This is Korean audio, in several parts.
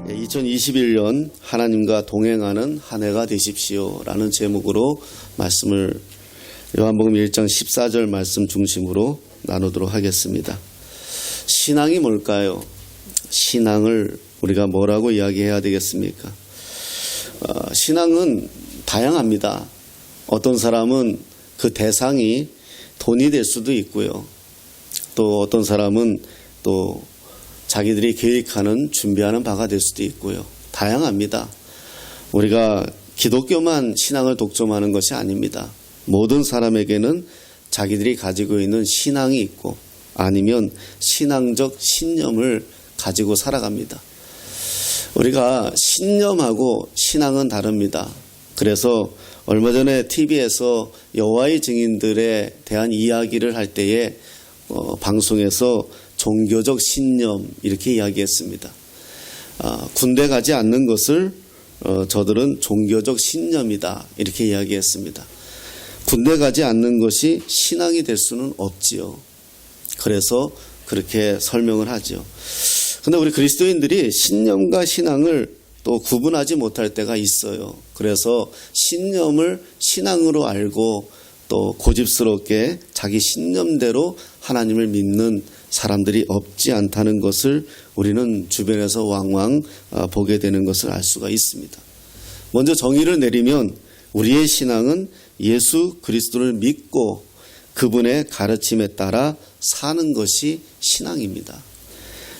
2021년 하나님과 동행하는 한 해가 되십시오 라는 제목으로 말씀을 요한복음 1장 14절 말씀 중심으로 나누도록 하겠습니다. 신앙이 뭘까요? 신앙을 우리가 뭐라고 이야기해야 되겠습니까? 신앙은 다양합니다. 어떤 사람은 그 대상이 돈이 될 수도 있고요. 또 어떤 사람은 또 자기들이 계획하는 준비하는 바가 될 수도 있고요. 다양합니다. 우리가 기독교만 신앙을 독점하는 것이 아닙니다. 모든 사람에게는 자기들이 가지고 있는 신앙이 있고 아니면 신앙적 신념을 가지고 살아갑니다. 우리가 신념하고 신앙은 다릅니다. 그래서 얼마 전에 TV에서 여호와의 증인들에 대한 이야기를 할 때에 방송에서 종교적 신념 이렇게 이야기했습니다. 군대 가지 않는 것을 저들은 종교적 신념이다 이렇게 이야기했습니다. 군대 가지 않는 것이 신앙이 될 수는 없지요. 그래서 그렇게 설명을 하죠. 그런데 우리 그리스도인들이 신념과 신앙을 또 구분하지 못할 때가 있어요. 그래서 신념을 신앙으로 알고 또 고집스럽게 자기 신념대로 하나님을 믿는 사람들이 없지 않다는 것을 우리는 주변에서 왕왕 보게 되는 것을 알 수가 있습니다. 먼저 정의를 내리면 우리의 신앙은 예수 그리스도를 믿고 그분의 가르침에 따라 사는 것이 신앙입니다.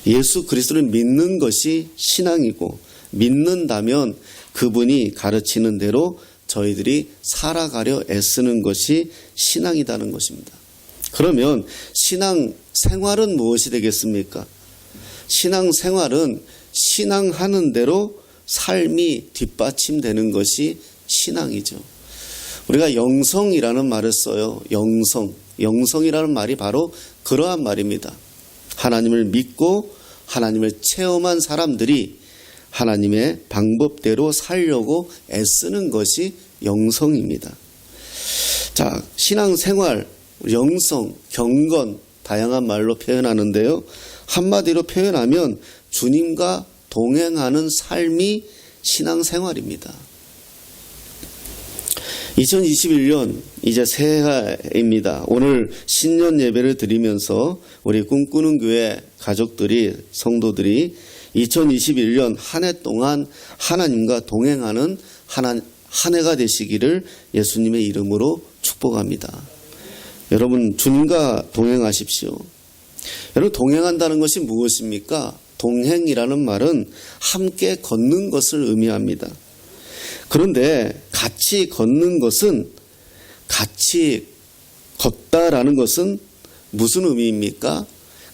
예수 그리스도를 믿는 것이 신앙이고 믿는다면 그분이 가르치는 대로 저희들이 살아가려 애쓰는 것이 신앙이라는 것입니다. 그러면 신앙 생활은 무엇이 되겠습니까? 신앙 생활은 신앙하는 대로 삶이 뒷받침되는 것이 신앙이죠. 우리가 영성이라는 말을 써요. 영성이라는 말이 바로 그러한 말입니다. 하나님을 믿고 하나님을 체험한 사람들이 하나님의 방법대로 살려고 애쓰는 것이 영성입니다. 자, 신앙생활, 영성, 경건 다양한 말로 표현하는데요. 한마디로 표현하면 주님과 동행하는 삶이 신앙생활입니다. 2021년 이제 새해입니다. 오늘 신년 예배를 드리면서 우리 꿈꾸는 교회 가족들이 성도들이 2021년 한 해 동안 하나님과 동행하는 한 해가 되시기를 예수님의 이름으로 축복합니다. 여러분 주님과 동행하십시오. 여러분 동행한다는 것이 무엇입니까? 동행이라는 말은 함께 걷는 것을 의미합니다. 그런데 같이 걷는 것은 같이 걷다라는 것은 무슨 의미입니까?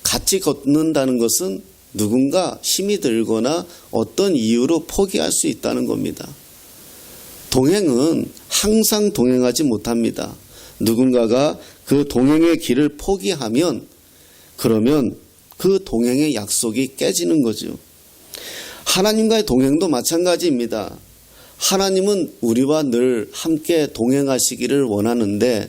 같이 걷는다는 것은 누군가 힘이 들거나 어떤 이유로 포기할 수 있다는 겁니다. 동행은 항상 동행하지 못합니다. 누군가가 그 동행의 길을 포기하면 그러면 그 동행의 약속이 깨지는 거죠. 하나님과의 동행도 마찬가지입니다. 하나님은 우리와 늘 함께 동행하시기를 원하는데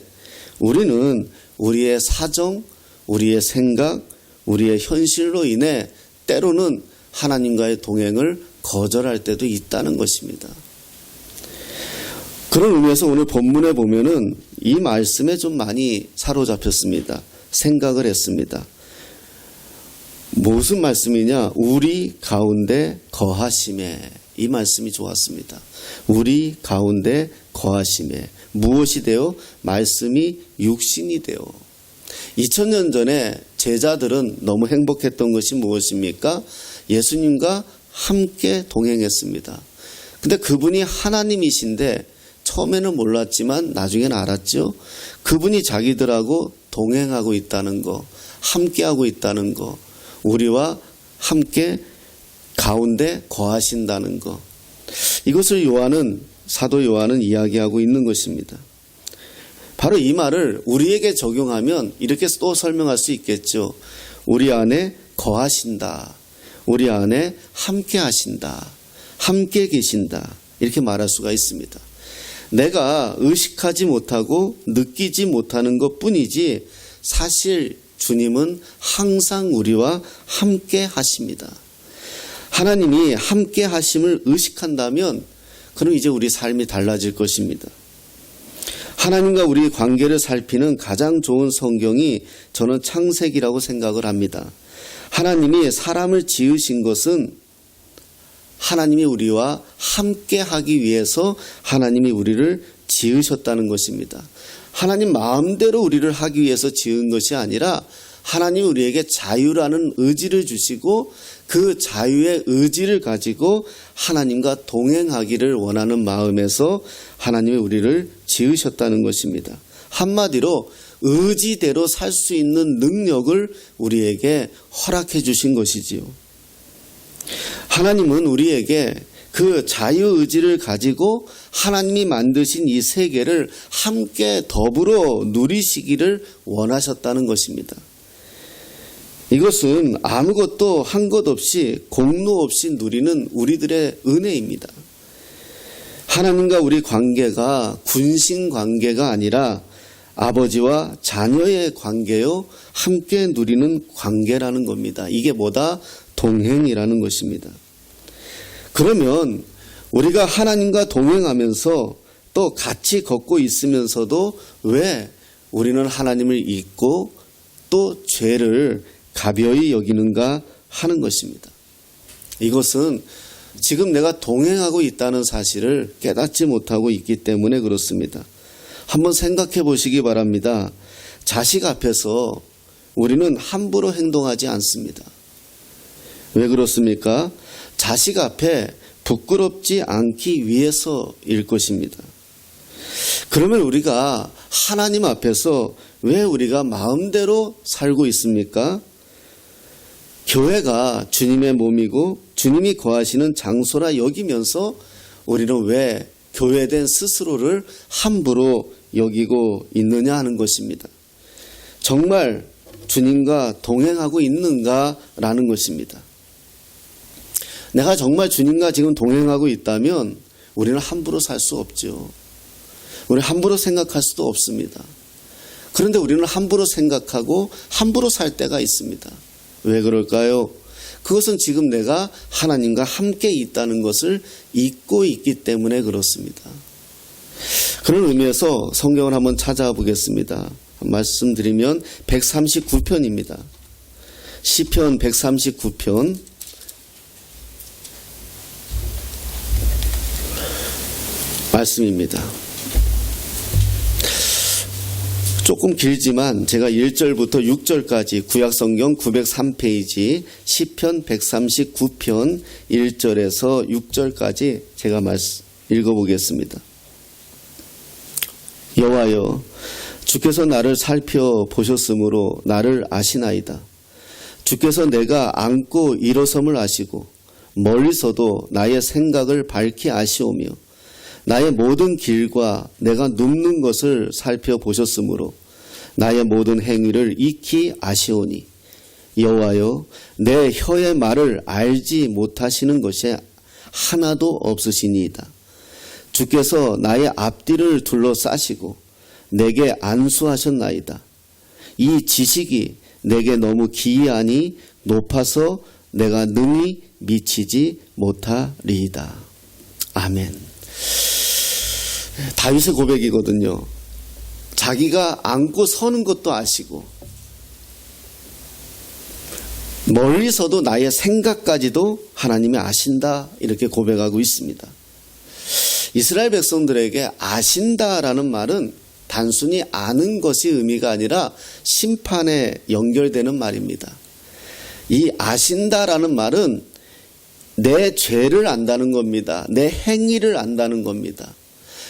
우리는 우리의 사정, 우리의 생각, 우리의 현실로 인해 때로는 하나님과의 동행을 거절할 때도 있다는 것입니다. 그런 의미에서 오늘 본문에 보면은 이 말씀에 좀 많이 사로잡혔습니다. 생각을 했습니다. 무슨 말씀이냐? 우리 가운데 거하심에. 이 말씀이 좋았습니다. 우리 가운데 거하심에. 무엇이 되어? 말씀이 육신이 되어. 2000년 전에 제자들은 너무 행복했던 것이 무엇입니까? 예수님과 함께 동행했습니다. 근데 그분이 하나님이신데 처음에는 몰랐지만 나중에는 알았죠. 그분이 자기들하고 동행하고 있다는 거, 함께하고 있다는 거, 우리와 함께 가운데 거하신다는 것. 이것을 사도 요한은 이야기하고 있는 것입니다. 바로 이 말을 우리에게 적용하면 이렇게 또 설명할 수 있겠죠. 우리 안에 거하신다. 우리 안에 함께 하신다. 함께 계신다. 이렇게 말할 수가 있습니다. 내가 의식하지 못하고 느끼지 못하는 것 뿐이지 사실 주님은 항상 우리와 함께 하십니다. 하나님이 함께 하심을 의식한다면 그럼 이제 우리 삶이 달라질 것입니다. 하나님과 우리 관계를 살피는 가장 좋은 성경이 저는 창세기라고 생각을 합니다. 하나님이 사람을 지으신 것은 하나님이 우리와 함께 하기 위해서 하나님이 우리를 지으셨다는 것입니다. 하나님 마음대로 우리를 하기 위해서 지은 것이 아니라 하나님이 우리에게 자유라는 의지를 주시고 그 자유의 의지를 가지고 하나님과 동행하기를 원하는 마음에서 하나님이 우리를 지으셨다는 것입니다. 한마디로 의지대로 살 수 있는 능력을 우리에게 허락해 주신 것이지요. 하나님은 우리에게 그 자유의지를 가지고 하나님이 만드신 이 세계를 함께 더불어 누리시기를 원하셨다는 것입니다. 이것은 아무것도 한 것 없이 공로 없이 누리는 우리들의 은혜입니다. 하나님과 우리 관계가 군신 관계가 아니라 아버지와 자녀의 관계요 함께 누리는 관계라는 겁니다. 이게 뭐다? 동행이라는 것입니다. 그러면 우리가 하나님과 동행하면서 또 같이 걷고 있으면서도 왜 우리는 하나님을 잊고 또 죄를 가벼이 여기는가 하는 것입니다. 이것은 지금 내가 동행하고 있다는 사실을 깨닫지 못하고 있기 때문에 그렇습니다. 한번 생각해 보시기 바랍니다. 자식 앞에서 우리는 함부로 행동하지 않습니다. 왜 그렇습니까? 자식 앞에 부끄럽지 않기 위해서일 것입니다. 그러면 우리가 하나님 앞에서 왜 우리가 마음대로 살고 있습니까? 교회가 주님의 몸이고 주님이 거하시는 장소라 여기면서 우리는 왜 교회된 스스로를 함부로 여기고 있느냐 하는 것입니다. 정말 주님과 동행하고 있는가라는 것입니다. 내가 정말 주님과 지금 동행하고 있다면 우리는 함부로 살 수 없죠. 우리는 함부로 생각할 수도 없습니다. 그런데 우리는 함부로 생각하고 함부로 살 때가 있습니다. 왜 그럴까요? 그것은 지금 내가 하나님과 함께 있다는 것을 잊고 있기 때문에 그렇습니다. 그런 의미에서 성경을 한번 찾아보겠습니다. 말씀드리면 139편입니다. 시편 139편 말씀입니다. 조금 길지만 제가 1절부터 6절까지 구약성경 903페이지 시편 139편 1절에서 6절까지 제가 읽어보겠습니다. 여호와여, 주께서 나를 살펴보셨으므로 나를 아시나이다. 주께서 내가 앉고 일어섬을 아시고 멀리서도 나의 생각을 밝히 아시오며 나의 모든 길과 내가 눕는 것을 살펴보셨으므로 나의 모든 행위를 익히 아시오니 여호와여, 내 혀의 말을 알지 못하시는 것이 하나도 없으시니이다. 주께서 나의 앞뒤를 둘러싸시고 내게 안수하셨나이다. 이 지식이 내게 너무 기이하니 높아서 내가 능히 미치지 못하리이다. 아멘. 다윗의 고백이거든요. 자기가 앉고 서는 것도 아시고 멀리서도 나의 생각까지도 하나님이 아신다, 이렇게 고백하고 있습니다. 이스라엘 백성들에게 아신다라는 말은 단순히 아는 것이 의미가 아니라 심판에 연결되는 말입니다. 이 아신다라는 말은 내 죄를 안다는 겁니다. 내 행위를 안다는 겁니다.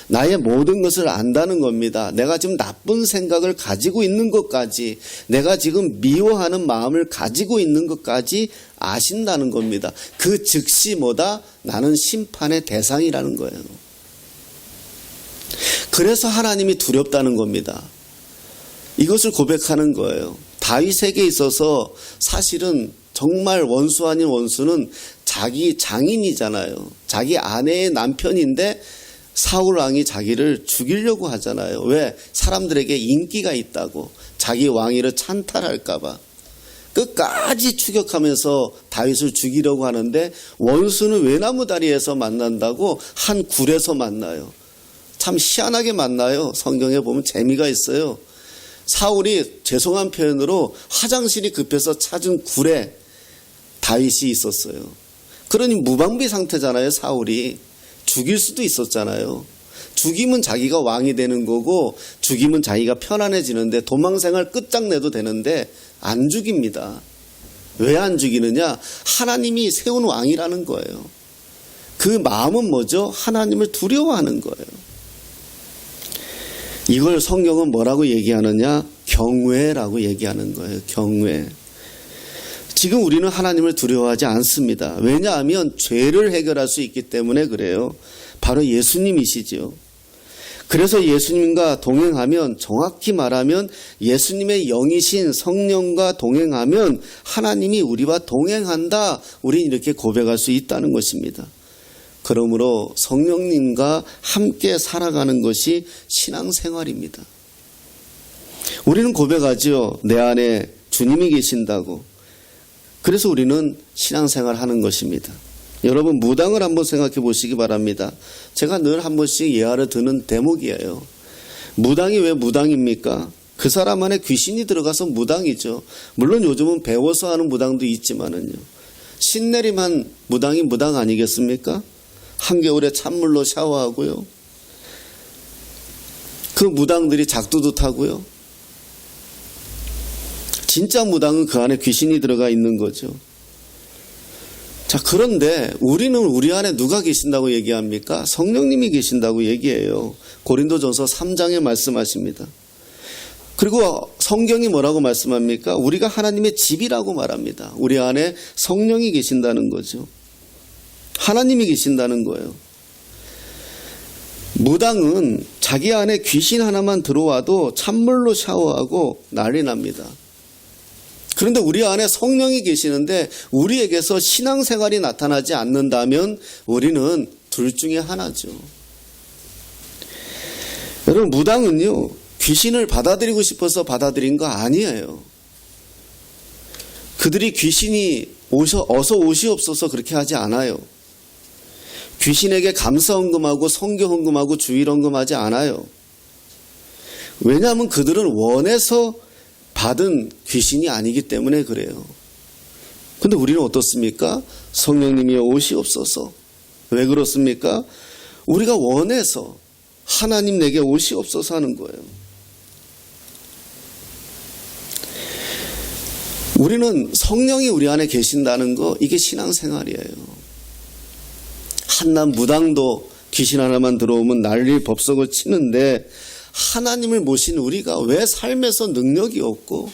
나의 모든 것을 안다는 겁니다. 내가 지금 나쁜 생각을 가지고 있는 것까지, 내가 지금 미워하는 마음을 가지고 있는 것까지 아신다는 겁니다. 그 즉시 뭐다? 나는 심판의 대상이라는 거예요. 그래서 하나님이 두렵다는 겁니다. 이것을 고백하는 거예요. 다윗에게 있어서 사실은 정말 원수 아닌 원수는 자기 장인이잖아요. 자기 아내의 남편인데 사울 왕이 자기를 죽이려고 하잖아요. 왜? 사람들에게 인기가 있다고, 자기 왕위를 찬탈할까 봐. 끝까지 추격하면서 다윗을 죽이려고 하는데 원수는 외나무 다리에서 만난다고 한 굴에서 만나요. 참 희한하게 만나요. 성경에 보면 재미가 있어요. 사울이 죄송한 표현으로 화장실이 급해서 찾은 굴에 다윗이 있었어요. 그러니 무방비 상태잖아요. 사울이 죽일 수도 있었잖아요. 죽이면 자기가 왕이 되는 거고 죽이면 자기가 편안해지는데 도망생활 끝장내도 되는데 안 죽입니다. 왜 안 죽이느냐? 하나님이 세운 왕이라는 거예요. 그 마음은 뭐죠? 하나님을 두려워하는 거예요. 이걸 성경은 뭐라고 얘기하느냐? 경외라고 얘기하는 거예요. 경외. 지금 우리는 하나님을 두려워하지 않습니다. 왜냐하면 죄를 해결할 수 있기 때문에 그래요. 바로 예수님이시죠. 그래서 예수님과 동행하면, 정확히 말하면 예수님의 영이신 성령과 동행하면 하나님이 우리와 동행한다. 우린 이렇게 고백할 수 있다는 것입니다. 그러므로 성령님과 함께 살아가는 것이 신앙생활입니다. 우리는 고백하죠. 내 안에 주님이 계신다고. 그래서 우리는 신앙생활 하는 것입니다. 여러분, 무당을 한번 생각해 보시기 바랍니다. 제가 늘 한 번씩 예화를 드는 대목이에요. 무당이 왜 무당입니까? 그 사람 안에 귀신이 들어가서 무당이죠. 물론 요즘은 배워서 하는 무당도 있지만은요. 신내림한 무당이 무당 아니겠습니까? 한겨울에 찬물로 샤워하고요. 그 무당들이 작두도 타고요. 진짜 무당은 그 안에 귀신이 들어가 있는 거죠. 자, 그런데 우리는 우리 안에 누가 계신다고 얘기합니까? 성령님이 계신다고 얘기해요. 고린도전서 3장에 말씀하십니다. 그리고 성경이 뭐라고 말씀합니까? 우리가 하나님의 집이라고 말합니다. 우리 안에 성령이 계신다는 거죠. 하나님이 계신다는 거예요. 무당은 자기 안에 귀신 하나만 들어와도 찬물로 샤워하고 난리 납니다. 그런데 우리 안에 성령이 계시는데 우리에게서 신앙생활이 나타나지 않는다면 우리는 둘 중에 하나죠. 여러분, 무당은요, 귀신을 받아들이고 싶어서 받아들인 거 아니에요. 그들이 귀신이 어서 오시옵소서 그렇게 하지 않아요. 귀신에게 감사 헌금하고 성교 헌금하고 주일 헌금하지 않아요. 왜냐하면 그들은 원해서 받은 귀신이 아니기 때문에 그래요. 근데 우리는 어떻습니까? 성령님이 오시옵소서. 왜 그렇습니까? 우리가 원해서 하나님 내게 오시옵소서 하는 거예요. 우리는 성령이 우리 안에 계신다는 거, 이게 신앙생활이에요. 한낱 무당도 귀신 하나만 들어오면 난리 법석을 치는데 하나님을 모신 우리가 왜 삶에서 능력이 없고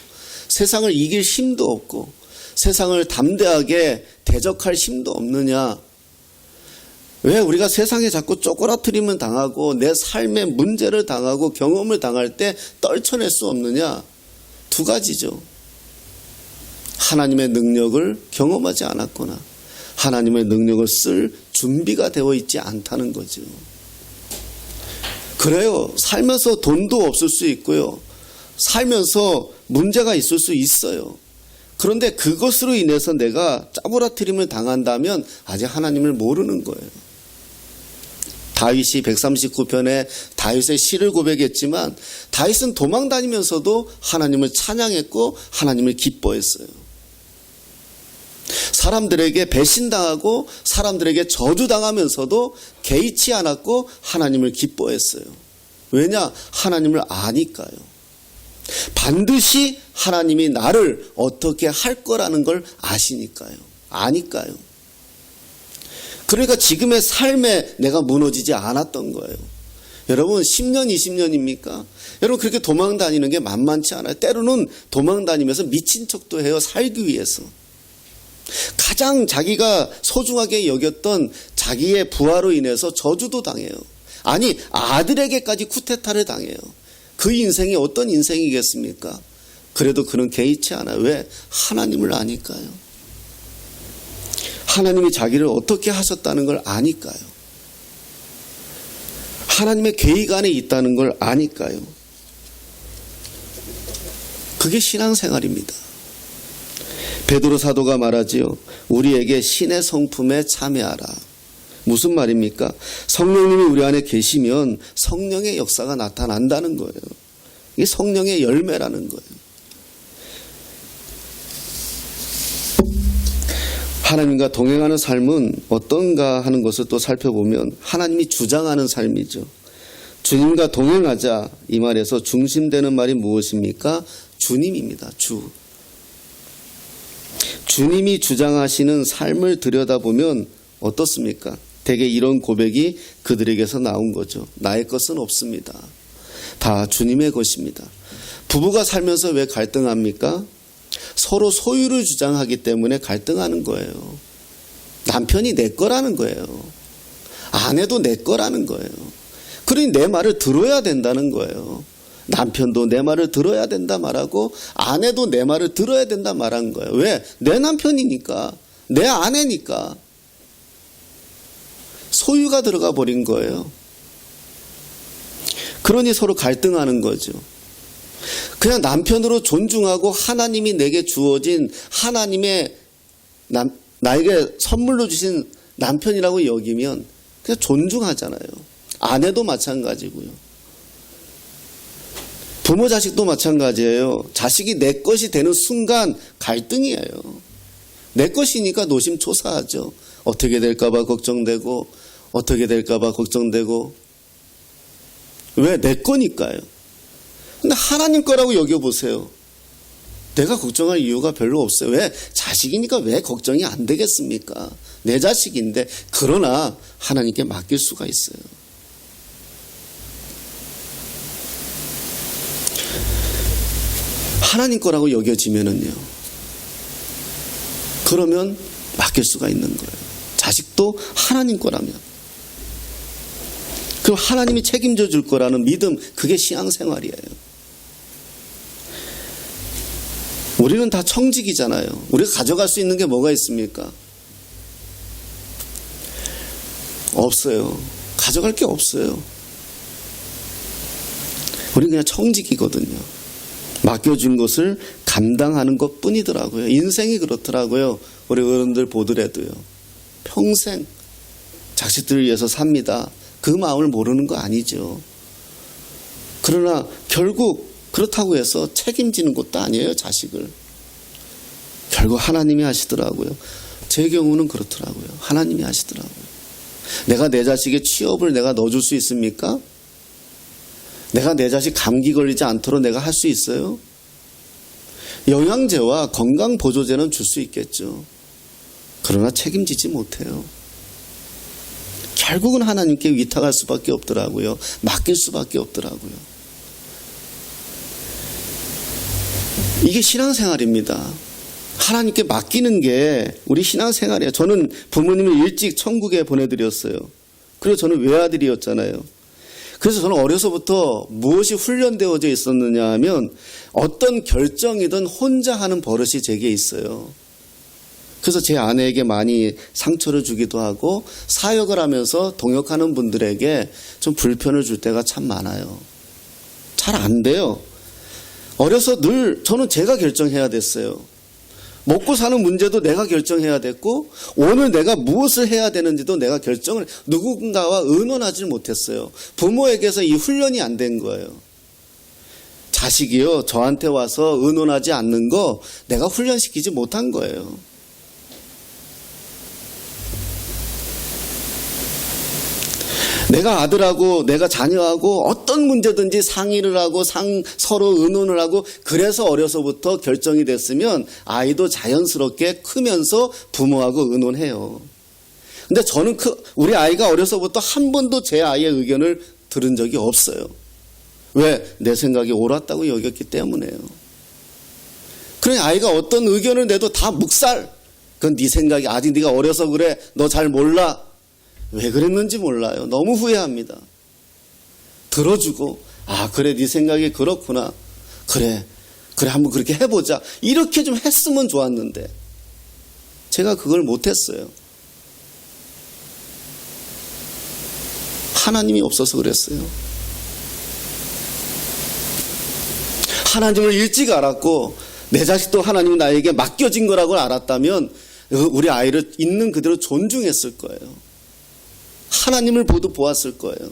세상을 이길 힘도 없고 세상을 담대하게 대적할 힘도 없느냐? 왜 우리가 세상에 자꾸 쪼그라뜨림을 당하고 내 삶에 문제를 당하고 경험을 당할 때 떨쳐낼 수 없느냐? 두 가지죠. 하나님의 능력을 경험하지 않았거나 하나님의 능력을 쓸 준비가 되어 있지 않다는 거죠. 그래요. 살면서 돈도 없을 수 있고요. 살면서 문제가 있을 수 있어요. 그런데 그것으로 인해서 내가 짜부라트림을 당한다면 아직 하나님을 모르는 거예요. 다윗이 139편에 다윗의 시를 고백했지만 다윗은 도망다니면서도 하나님을 찬양했고 하나님을 기뻐했어요. 사람들에게 배신당하고 사람들에게 저주당하면서도 개의치 않았고 하나님을 기뻐했어요. 왜냐? 하나님을 아니까요. 반드시 하나님이 나를 어떻게 할 거라는 걸 아시니까요. 아니까요. 그러니까 지금의 삶에 내가 무너지지 않았던 거예요. 여러분, 10년, 20년입니까? 여러분, 그렇게 도망 다니는 게 만만치 않아요. 때로는 도망 다니면서 미친 척도 해요. 살기 위해서. 가장 자기가 소중하게 여겼던 자기의 부하로 인해서 저주도 당해요. 아니, 아들에게까지 쿠데타를 당해요. 그 인생이 어떤 인생이겠습니까? 그래도 그는 개의치 않아요. 왜? 하나님을 아니까요. 하나님이 자기를 어떻게 하셨다는 걸 아니까요. 하나님의 계획 안에 있다는 걸 아니까요. 그게 신앙생활입니다. 베드로 사도가 말하지요. 우리에게 신의 성품에 참여하라. 무슨 말입니까? 성령님이 우리 안에 계시면 성령의 역사가 나타난다는 거예요. 이게 성령의 열매라는 거예요. 하나님과 동행하는 삶은 어떤가 하는 것을 또 살펴보면 하나님이 주장하는 삶이죠. 주님과 동행하자 이 말에서 중심되는 말이 무엇입니까? 주님입니다. 주님이 주장하시는 삶을 들여다보면 어떻습니까? 대개 이런 고백이 그들에게서 나온 거죠. 나의 것은 없습니다. 다 주님의 것입니다. 부부가 살면서 왜 갈등합니까? 서로 소유를 주장하기 때문에 갈등하는 거예요. 남편이 내 거라는 거예요. 아내도 내 거라는 거예요. 그러니 내 말을 들어야 된다는 거예요. 남편도 내 말을 들어야 된다 말하고 아내도 내 말을 들어야 된다 말한 거예요. 왜? 내 남편이니까, 내 아내니까. 소유가 들어가 버린 거예요. 그러니 서로 갈등하는 거죠. 그냥 남편으로 존중하고 하나님이 내게 주어진 하나님의 나에게 선물로 주신 남편이라고 여기면 그냥 존중하잖아요. 아내도 마찬가지고요. 부모 자식도 마찬가지예요. 자식이 내 것이 되는 순간 갈등이에요. 내 것이니까 노심초사하죠. 어떻게 될까 봐 걱정되고 어떻게 될까 봐 걱정되고. 왜? 내 거니까요. 근데 하나님 거라고 여겨보세요. 내가 걱정할 이유가 별로 없어요. 왜? 자식이니까 왜 걱정이 안 되겠습니까? 내 자식인데. 그러나 하나님께 맡길 수가 있어요. 하나님 거라고 여겨지면은요, 그러면 맡길 수가 있는 거예요. 자식도 하나님 거라면. 그럼 하나님이 책임져 줄 거라는 믿음, 그게 신앙생활이에요. 우리는 다 청직이잖아요. 우리가 가져갈 수 있는 게 뭐가 있습니까? 없어요. 가져갈 게 없어요. 우리는 그냥 청직이거든요. 맡겨준 것을 감당하는 것 뿐이더라고요. 인생이 그렇더라고요. 우리 어른들 보더라도요. 평생 자식들을 위해서 삽니다. 그 마음을 모르는 거 아니죠. 그러나 결국 그렇다고 해서 책임지는 것도 아니에요. 자식을. 결국 하나님이 하시더라고요. 제 경우는 그렇더라고요. 하나님이 하시더라고요. 내가 내 자식의 취업을 내가 넣어줄 수 있습니까? 내가 내 자식 감기 걸리지 않도록 내가 할 수 있어요? 영양제와 건강보조제는 줄 수 있겠죠. 그러나 책임지지 못해요. 결국은 하나님께 위탁할 수밖에 없더라고요. 맡길 수밖에 없더라고요. 이게 신앙생활입니다. 하나님께 맡기는 게 우리 신앙생활이에요. 저는 부모님을 일찍 천국에 보내드렸어요. 그리고 저는 외아들이었잖아요. 그래서 저는 어려서부터 무엇이 훈련되어져 있었느냐 하면 어떤 결정이든 혼자 하는 버릇이 제게 있어요. 그래서 제 아내에게 많이 상처를 주기도 하고 사역을 하면서 동역하는 분들에게 좀 불편을 줄 때가 참 많아요. 잘 안 돼요. 어려서 늘 저는 제가 결정해야 됐어요. 먹고 사는 문제도 내가 결정해야 됐고 오늘 내가 무엇을 해야 되는지도 내가 결정을 누군가와 의논하지 못했어요. 부모에게서 이 훈련이 안 된 거예요. 자식이요 저한테 와서 의논하지 않는 거 내가 훈련시키지 못한 거예요. 내가 아들하고 내가 자녀하고 어떤 문제든지 상의를 하고 서로 의논을 하고 그래서 어려서부터 결정이 됐으면 아이도 자연스럽게 크면서 부모하고 의논해요. 근데 저는 우리 아이가 어려서부터 한 번도 제 아이의 의견을 들은 적이 없어요. 왜? 내 생각이 옳았다고 여겼기 때문에요. 그러니 아이가 어떤 의견을 내도 다 묵살. 그건 네 생각이 아직 네가 어려서 그래. 너 잘 몰라. 왜 그랬는지 몰라요. 너무 후회합니다. 들어주고 아 그래 네 생각이 그렇구나. 그래 한번 그렇게 해보자. 이렇게 좀 했으면 좋았는데 제가 그걸 못했어요. 하나님이 없어서 그랬어요. 하나님을 일찍 알았고 내 자식도 하나님이 나에게 맡겨진 거라고 알았다면 우리 아이를 있는 그대로 존중했을 거예요. 하나님을 보았을 거예요.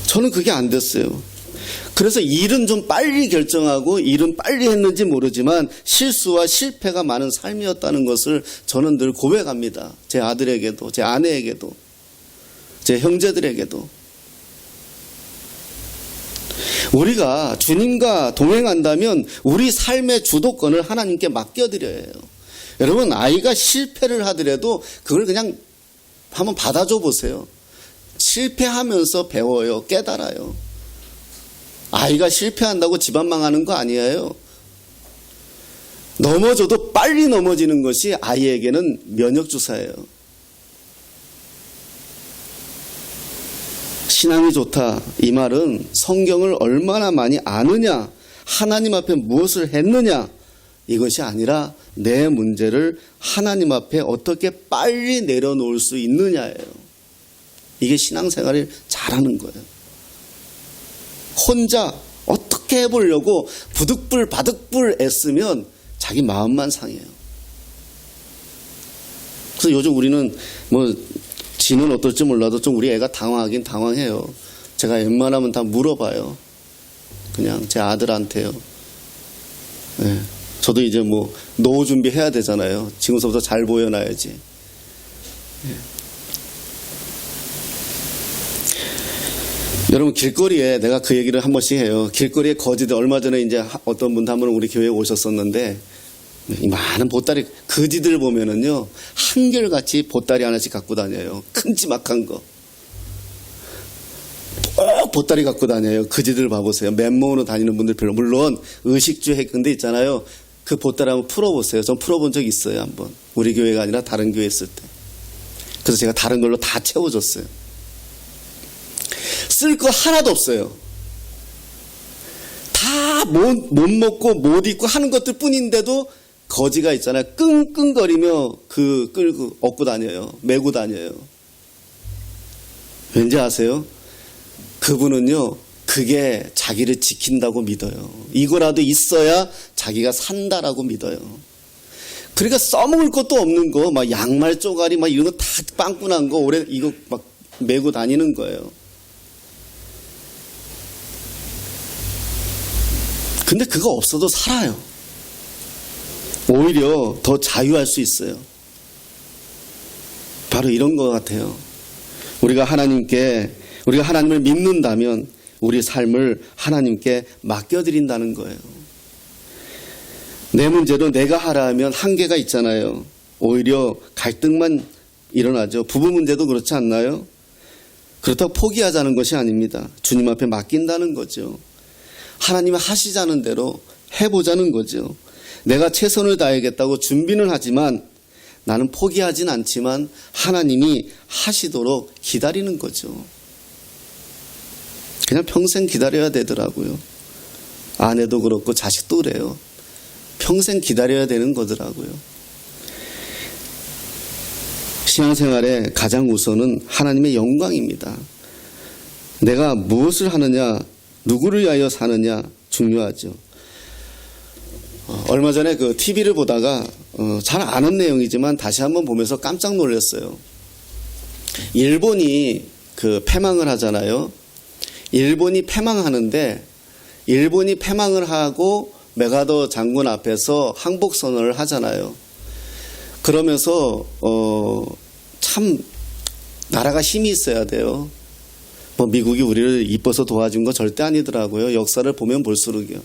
저는 그게 안 됐어요. 그래서 일은 좀 빨리 결정하고 일은 빨리 했는지 모르지만 실수와 실패가 많은 삶이었다는 것을 저는 늘 고백합니다. 제 아들에게도, 제 아내에게도, 제 형제들에게도. 우리가 주님과 동행한다면 우리 삶의 주도권을 하나님께 맡겨드려야 해요. 여러분, 아이가 실패를 하더라도 그걸 그냥 한번 받아줘 보세요. 실패하면서 배워요. 깨달아요. 아이가 실패한다고 집안 망하는 거 아니에요. 넘어져도 빨리 넘어지는 것이 아이에게는 면역주사예요. 신앙이 좋다, 이 말은 성경을 얼마나 많이 아느냐, 하나님 앞에 무엇을 했느냐, 이것이 아니라 내 문제를 하나님 앞에 어떻게 빨리 내려놓을 수 있느냐예요. 이게 신앙생활을 잘하는 거예요. 혼자 어떻게 해보려고 부득불 바득불 애쓰면 자기 마음만 상해요. 그래서 요즘 우리는 지는 어떨지 몰라도 좀 우리 애가 당황하긴 당황해요. 제가 웬만하면 다 물어봐요. 그냥 제 아들한테요. 네. 저도 이제 노후 준비해야 되잖아요. 지금서부터 잘 보여놔야지. 네. 여러분, 길거리에 내가 그 얘기를 한 번씩 해요. 길거리에 거지들, 얼마 전에 이제 어떤 분 한 번 우리 교회에 오셨었는데, 이 많은 보따리, 거지들 보면은요, 한결같이 보따리 하나씩 갖고 다녀요. 큼지막한 거. 꼭 보따리 갖고 다녀요. 거지들 봐보세요. 맨몸으로 다니는 분들 별로. 물론, 의식주 근데 있잖아요. 그 보따리 한번 풀어보세요. 전 풀어본 적 있어요, 한번. 우리 교회가 아니라 다른 교회 있을 때. 그래서 제가 다른 걸로 다 채워줬어요. 쓸 거 하나도 없어요. 다 못 먹고 못 입고 하는 것들 뿐인데도 거지가 있잖아요. 끙끙거리며 끌고 업고 다녀요. 메고 다녀요. 왠지 아세요? 그분은요, 그게 자기를 지킨다고 믿어요. 이거라도 있어야 자기가 산다라고 믿어요. 그러니까 써먹을 것도 없는 거, 막 양말 쪼가리 막 이런 거 다 빵꾸난 거 오래 이거 막 메고 다니는 거예요. 근데 그거 없어도 살아요. 오히려 더 자유할 수 있어요. 바로 이런 것 같아요. 우리가 하나님을 믿는다면 우리 삶을 하나님께 맡겨드린다는 거예요. 내 문제로 내가 하라 하면 한계가 있잖아요. 오히려 갈등만 일어나죠. 부부 문제도 그렇지 않나요? 그렇다고 포기하자는 것이 아닙니다. 주님 앞에 맡긴다는 거죠. 하나님이 하시자는 대로 해보자는 거죠. 내가 최선을 다하겠다고 준비는 하지만 나는 포기하진 않지만 하나님이 하시도록 기다리는 거죠. 그냥 평생 기다려야 되더라고요. 아내도 그렇고 자식도 그래요. 평생 기다려야 되는 거더라고요. 신앙생활의 가장 우선은 하나님의 영광입니다. 내가 무엇을 하느냐, 누구를 위하여 사느냐 중요하죠. 얼마 전에 그 TV를 보다가 잘 아는 내용이지만 다시 한번 보면서 깜짝 놀랐어요. 일본이 패망을 하잖아요. 일본이 패망하는데 일본이 패망을 하고 메가더 장군 앞에서 항복 선언을 하잖아요. 그러면서 참 나라가 힘이 있어야 돼요. 미국이 우리를 이뻐서 도와준 거 절대 아니더라고요. 역사를 보면 볼수록요.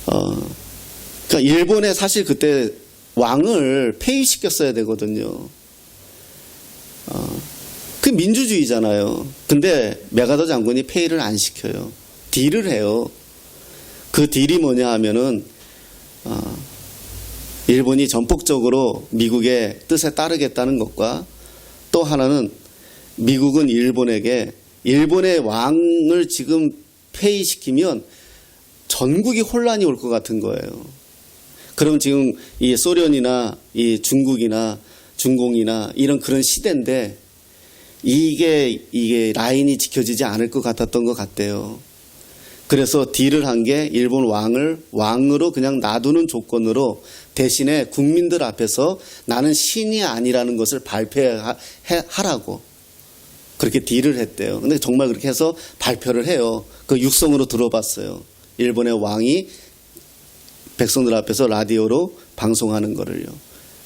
그러니까 일본에 사실 그때 왕을 폐위시켰어야 되거든요. 그 민주주의잖아요. 근데 메가더 장군이 폐위를 안 시켜요. 딜을 해요. 그 딜이 뭐냐 하면은 일본이 전폭적으로 미국의 뜻에 따르겠다는 것과 또 하나는 미국은 일본에게 일본의 왕을 지금 폐위시키면 전국이 혼란이 올 것 같은 거예요. 그럼 지금 이 소련이나 이 중국이나 중공이나 이런 그런 시대인데 이게 라인이 지켜지지 않을 것 같았던 것 같대요. 그래서 딜을 한 게 일본 왕을 왕으로 그냥 놔두는 조건으로 대신에 국민들 앞에서 나는 신이 아니라는 것을 발표하라고 그렇게 딜을 했대요. 근데 정말 그렇게 해서 발표를 해요. 그 육성으로 들어봤어요. 일본의 왕이 백성들 앞에서 라디오로 방송하는 거를요.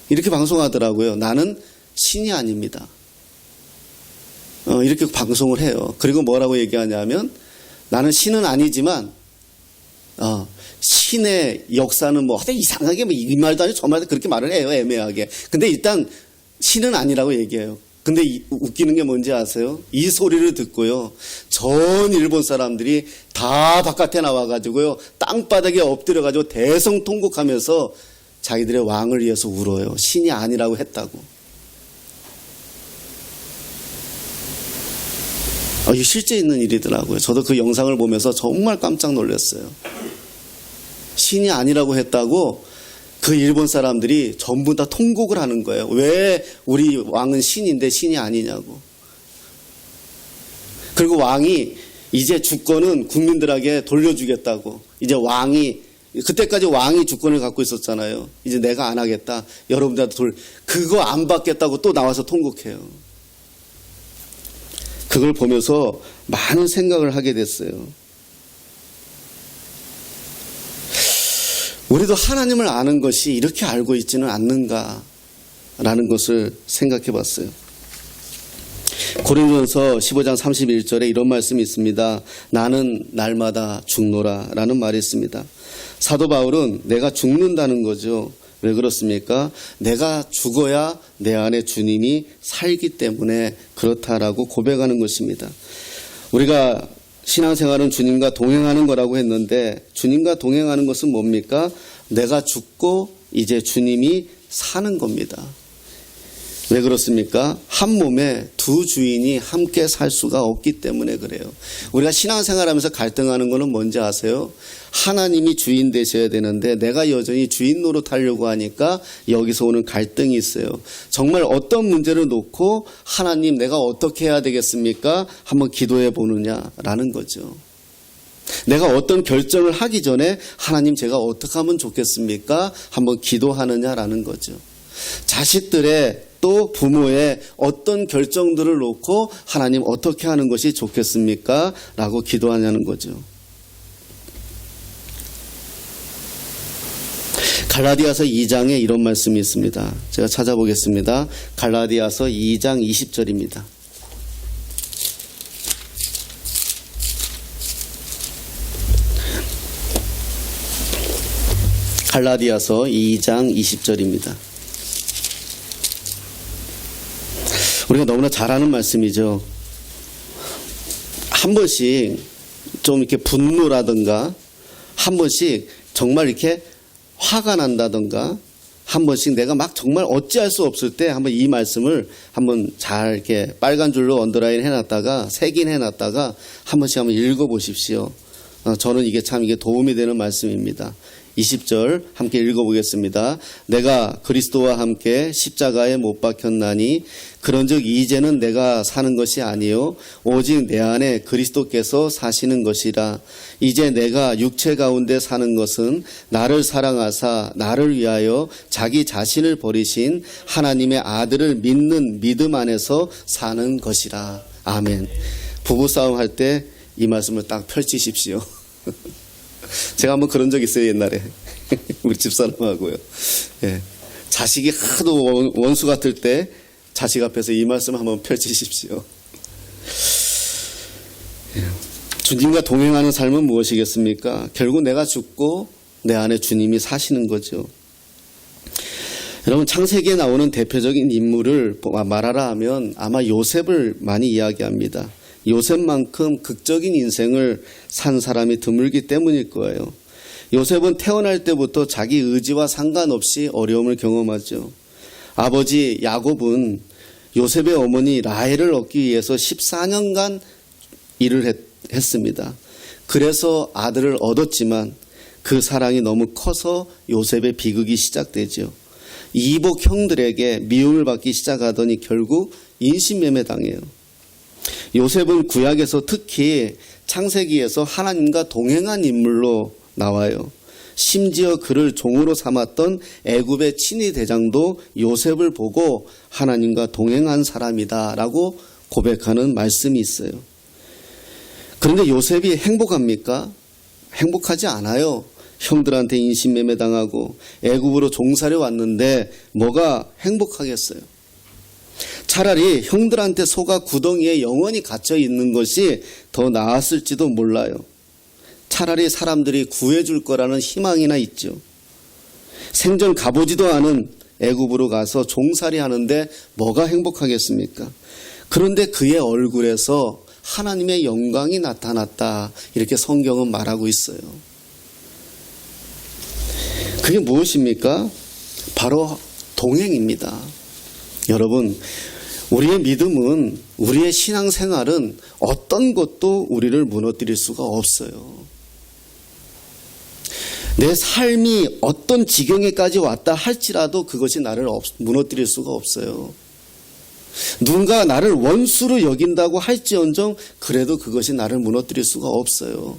이렇게 방송하더라고요. 나는 신이 아닙니다. 이렇게 방송을 해요. 그리고 뭐라고 얘기하냐면 나는 신은 아니지만 신의 역사는 뭐 하여튼 이상하게 뭐 이 말도 아니고 저 말도 그렇게 말을 해요. 애매하게. 근데 일단 신은 아니라고 얘기해요. 근데 웃기는 게 뭔지 아세요? 이 소리를 듣고요. 전 일본 사람들이 다 바깥에 나와가지고요. 땅바닥에 엎드려가지고 대성통곡하면서 자기들의 왕을 위해서 울어요. 신이 아니라고 했다고. 이게 실제 있는 일이더라고요. 저도 그 영상을 보면서 정말 깜짝 놀랐어요. 신이 아니라고 했다고 그 일본 사람들이 전부 다 통곡을 하는 거예요. 왜 우리 왕은 신인데 신이 아니냐고. 그리고 왕이 이제 주권은 국민들에게 돌려주겠다고. 이제 왕이 그때까지 왕이 주권을 갖고 있었잖아요. 이제 내가 안 하겠다. 여러분들한테 그거 안 받겠다고 또 나와서 통곡해요. 그걸 보면서 많은 생각을 하게 됐어요. 우리도 하나님을 아는 것이 이렇게 알고 있지는 않는가라는 것을 생각해 봤어요. 고린도전서 15장 31절에 이런 말씀이 있습니다. 나는 날마다 죽노라 라는 말이 있습니다. 사도 바울은 내가 죽는다는 거죠. 왜 그렇습니까? 내가 죽어야 내 안에 주님이 살기 때문에 그렇다라고 고백하는 것입니다. 우리가 신앙생활은 주님과 동행하는 거라고 했는데 주님과 동행하는 것은 뭡니까? 내가 죽고 이제 주님이 사는 겁니다. 왜 그렇습니까? 한 몸에 두 주인이 함께 살 수가 없기 때문에 그래요. 우리가 신앙생활하면서 갈등하는 거는 뭔지 아세요? 하나님이 주인 되셔야 되는데 내가 여전히 주인 노릇하려고 하니까 여기서 오는 갈등이 있어요. 정말 어떤 문제를 놓고 하나님 내가 어떻게 해야 되겠습니까? 한번 기도해 보느냐라는 거죠. 내가 어떤 결정을 하기 전에 하나님 제가 어떻게 하면 좋겠습니까? 한번 기도하느냐라는 거죠. 자식들의 또 부모의 어떤 결정들을 놓고 하나님 어떻게 하는 것이 좋겠습니까? 라고 기도하냐는 거죠. 갈라디아서 2장에 이런 말씀이 있습니다. 제가 찾아보겠습니다. 갈라디아서 2장 20절입니다. 갈라디아서 2장 20절입니다. 우리가 너무나 잘 아는 말씀이죠. 한 번씩 좀 이렇게 분노라든가 한 번씩 정말 이렇게 화가 난다든가 한 번씩 내가 막 정말 어찌할 수 없을 때 한번 이 말씀을 한번 잘 이렇게 빨간 줄로 언더라인 해놨다가 색인 해놨다가 한 번씩 한번 읽어보십시오. 저는 이게 참 이게 도움이 되는 말씀입니다. 20절 함께 읽어보겠습니다. 내가 그리스도와 함께 십자가에 못 박혔나니 그런즉 이제는 내가 사는 것이 아니요 오직 내 안에 그리스도께서 사시는 것이라. 이제 내가 육체 가운데 사는 것은 나를 사랑하사 나를 위하여 자기 자신을 버리신 하나님의 아들을 믿는 믿음 안에서 사는 것이라. 아멘. 부부싸움 할 때 이 말씀을 딱 펼치십시오. 제가 한번 그런 적 있어요, 옛날에. 우리 집사람하고요. 예. 자식이 하도 원수 같을 때 자식 앞에서 이 말씀 한번 펼치십시오. 예. 주님과 동행하는 삶은 무엇이겠습니까? 결국 내가 죽고 내 안에 주님이 사시는 거죠. 여러분, 창세기에 나오는 대표적인 인물을 말하라 하면 아마 요셉을 많이 이야기합니다. 요셉만큼 극적인 인생을 산 사람이 드물기 때문일 거예요. 요셉은 태어날 때부터 자기 의지와 상관없이 어려움을 경험하죠. 아버지 야곱은 요셉의 어머니 라헬을 얻기 위해서 14년간 일을 했습니다. 그래서 아들을 얻었지만 그 사랑이 너무 커서 요셉의 비극이 시작되죠. 이복 형들에게 미움을 받기 시작하더니 결국 인신매매 당해요. 요셉은 구약에서 특히 창세기에서 하나님과 동행한 인물로 나와요. 심지어 그를 종으로 삼았던 애굽의 친위 대장도 요셉을 보고 하나님과 동행한 사람이다라고 고백하는 말씀이 있어요. 그런데 요셉이 행복합니까? 행복하지 않아요. 형들한테 인신매매 당하고 애굽으로 종살이 왔는데 뭐가 행복하겠어요? 차라리 형들한테 속아 구덩이에 영원히 갇혀 있는 것이 더 나았을지도 몰라요. 차라리 사람들이 구해줄 거라는 희망이나 있죠. 생전 가보지도 않은 애굽으로 가서 종살이 하는데 뭐가 행복하겠습니까? 그런데 그의 얼굴에서 하나님의 영광이 나타났다. 이렇게 성경은 말하고 있어요. 그게 무엇입니까? 바로 동행입니다. 여러분, 우리의 믿음은, 우리의 신앙생활은 어떤 것도 우리를 무너뜨릴 수가 없어요. 내 삶이 어떤 지경에까지 왔다 할지라도 그것이 나를 무너뜨릴 수가 없어요. 누군가 나를 원수로 여긴다고 할지언정 그래도 그것이 나를 무너뜨릴 수가 없어요.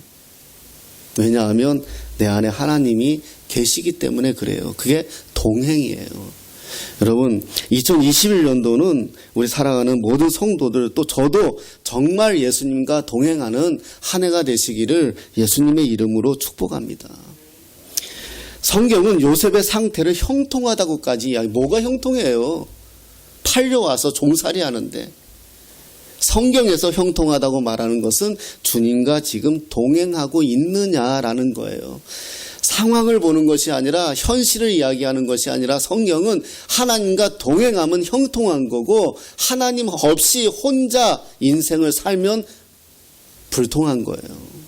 왜냐하면 내 안에 하나님이 계시기 때문에 그래요. 그게 동행이에요. 여러분, 2021년도는 우리 살아가는 모든 성도들, 또 저도 정말 예수님과 동행하는 한 해가 되시기를 예수님의 이름으로 축복합니다. 성경은 요셉의 상태를 형통하다고까지 이야기. 뭐가 형통해요? 팔려와서 종살이 하는데. 성경에서 형통하다고 말하는 것은 주님과 지금 동행하고 있느냐라는 거예요. 상황을 보는 것이 아니라, 현실을 이야기하는 것이 아니라, 성경은 하나님과 동행하면 형통한 거고 하나님 없이 혼자 인생을 살면 불통한 거예요.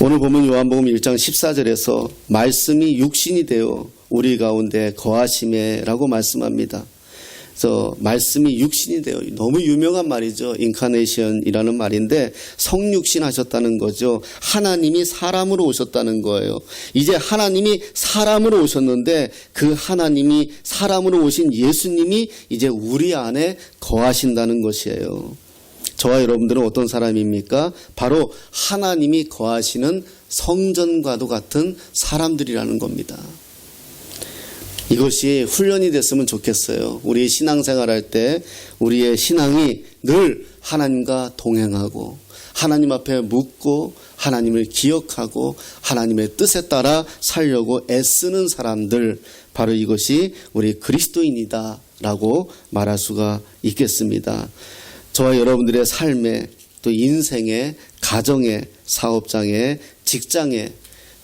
오늘 보면 요한복음 1장 14절에서 말씀이 육신이 되어 우리 가운데 거하심에라고 말씀합니다. 그래서 말씀이 육신이 되어, 너무 유명한 말이죠. 인카네이션이라는 말인데 성육신 하셨다는 거죠. 하나님이 사람으로 오셨다는 거예요. 이제 하나님이 사람으로 오셨는데 그 하나님이 사람으로 오신 예수님이 이제 우리 안에 거하신다는 것이에요. 저와 여러분들은 어떤 사람입니까? 바로 하나님이 거하시는 성전과도 같은 사람들이라는 겁니다. 이것이 훈련이 됐으면 좋겠어요. 우리 신앙생활할 때 우리의 신앙이 늘 하나님과 동행하고 하나님 앞에 묻고 하나님을 기억하고 하나님의 뜻에 따라 살려고 애쓰는 사람들, 바로 이것이 우리 그리스도인이다 라고 말할 수가 있겠습니다. 저와 여러분들의 삶에, 또 인생에, 가정에, 사업장에, 직장에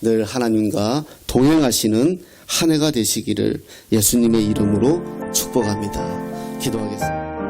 늘 하나님과 동행하시는 한 해가 되시기를 예수님의 이름으로 축복합니다. 기도하겠습니다.